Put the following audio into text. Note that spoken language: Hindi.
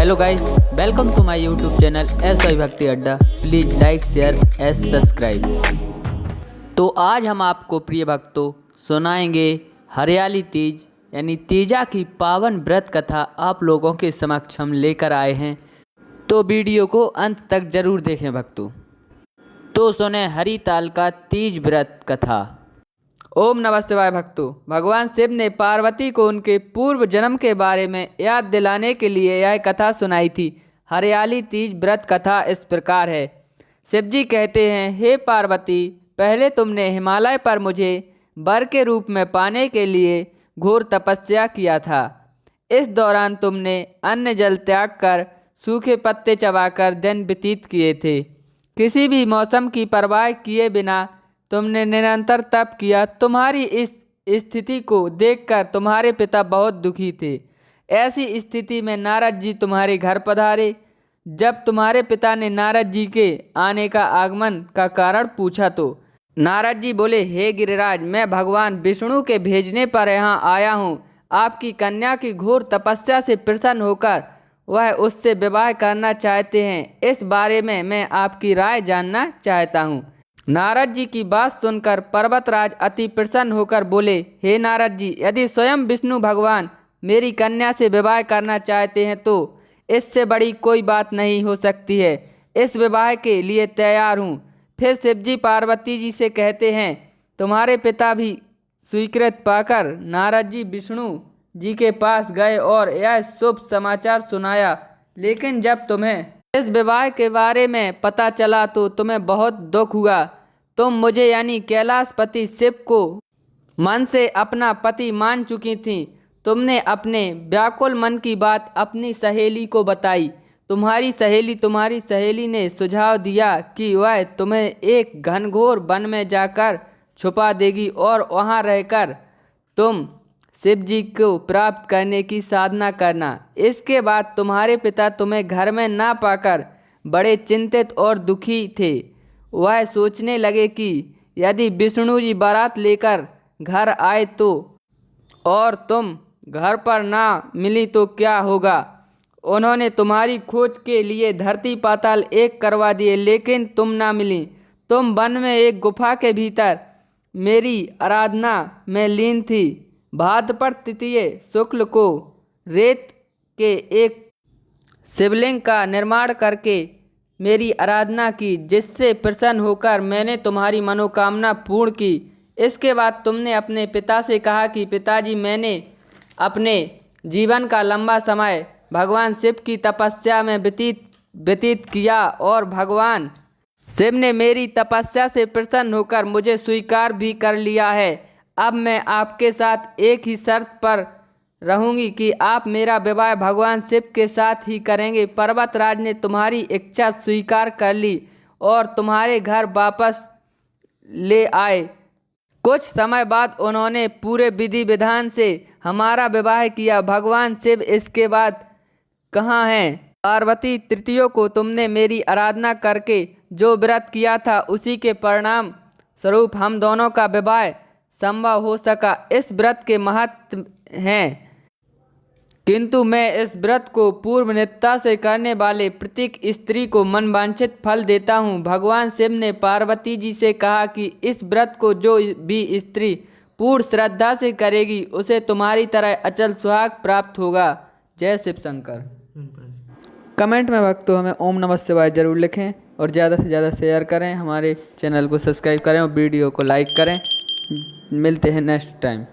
Hello guys, welcome to my YouTube channel S Bhakti Adda. Please like share एस सब्सक्राइब। तो आज हम आपको प्रिय भक्तों सुनाएंगे हरियाली तीज यानी तीजा की पावन व्रत कथा आप लोगों के समक्ष हम लेकर आए हैं। तो वीडियो को अंत तक जरूर देखें भक्तों। तो सुने हरिताल का तीज व्रत कथा। ओम नमः शिवाय भक्तों। भगवान शिव ने पार्वती को उनके पूर्व जन्म के बारे में याद दिलाने के लिए यह कथा सुनाई थी। हरियाली तीज व्रत कथा इस प्रकार है। शिव जी कहते हैं, हे पार्वती, पहले तुमने हिमालय पर मुझे वर के रूप में पाने के लिए घोर तपस्या किया था। इस दौरान तुमने अन्न जल त्याग कर सूखे पत्ते चबाकर दिन व्यतीत किए थे। किसी भी मौसम की परवाह किए बिना तुमने निरंतर तप किया। तुम्हारी इस स्थिति को देखकर तुम्हारे पिता बहुत दुखी थे। ऐसी स्थिति में नारद जी तुम्हारे घर पधारे। जब तुम्हारे पिता ने नारद जी के आने का आगमन का कारण पूछा तो नारद जी बोले, हे गिरिराज, मैं भगवान विष्णु के भेजने पर यहाँ आया हूँ। आपकी कन्या की घोर तपस्या से प्रसन्न होकर वह उससे विवाह करना चाहते हैं। इस बारे में मैं आपकी राय जानना चाहता हूँ। नारद जी की बात सुनकर पर्वतराज अति प्रसन्न होकर बोले, हे नारद जी, यदि स्वयं विष्णु भगवान मेरी कन्या से विवाह करना चाहते हैं तो इससे बड़ी कोई बात नहीं हो सकती है। इस विवाह के लिए तैयार हूँ। फिर शिव जी पार्वती जी से कहते हैं, तुम्हारे पिता भी स्वीकृत पाकर नारद जी विष्णु जी के पास गए और यह शुभ समाचार सुनाया। लेकिन जब तुम्हें इस विवाह के बारे में पता चला तो तुम्हें बहुत दुख हुआ। तुम मुझे यानी कैलाशपति शिव को मन से अपना पति मान चुकी थी। तुमने अपने व्याकुल मन की बात अपनी सहेली को बताई। तुम्हारी सहेली ने सुझाव दिया कि वह तुम्हें एक घनघोर वन में जाकर छुपा देगी और वहां रहकर तुम शिव जी को प्राप्त करने की साधना करना। इसके बाद तुम्हारे पिता तुम्हें घर में ना पाकर बड़े चिंतित और दुखी थे। वह सोचने लगे कि यदि विष्णु जी बारात लेकर घर आए तो और तुम घर पर ना मिली तो क्या होगा। उन्होंने तुम्हारी खोज के लिए धरती पाताल एक करवा दिए, लेकिन तुम ना मिली। तुम वन में एक गुफा के भीतर मेरी आराधना में लीन थी। भाद्रपद तृतीय शुक्ल को रेत के एक शिवलिंग का निर्माण करके मेरी आराधना की, जिससे प्रसन्न होकर मैंने तुम्हारी मनोकामना पूर्ण की। इसके बाद तुमने अपने पिता से कहा कि पिताजी, मैंने अपने जीवन का लंबा समय भगवान शिव की तपस्या में व्यतीत किया और भगवान शिव ने मेरी तपस्या से प्रसन्न होकर मुझे स्वीकार भी कर लिया है। अब मैं आपके साथ एक ही शर्त पर रहूंगी कि आप मेरा विवाह भगवान शिव के साथ ही करेंगे। पर्वतराज ने तुम्हारी इच्छा स्वीकार कर ली और तुम्हारे घर वापस ले आए। कुछ समय बाद उन्होंने पूरे विधि विधान से हमारा विवाह किया। भगवान शिव इसके बाद कहाँ हैं? पार्वती, तृतीयों को तुमने मेरी आराधना करके जो व्रत किया था उसी के परिणाम स्वरूप हम दोनों का विवाह संभव हो सका। इस व्रत के महत्व हैं, किंतु मैं इस व्रत को पूर्व निष्ठा से करने वाले प्रत्येक स्त्री को मनवांछित फल देता हूँ। भगवान शिव ने पार्वती जी से कहा कि इस व्रत को जो भी स्त्री पूर्ण श्रद्धा से करेगी उसे तुम्हारी तरह अचल सुहाग प्राप्त होगा। जय शिव शंकर। कमेंट में भक्तों हमें ओम नमः शिवाय जरूर लिखें और ज़्यादा से ज़्यादा शेयर करें। हमारे चैनल को सब्सक्राइब करें और वीडियो को लाइक करें। मिलते हैं नेक्स्ट टाइम।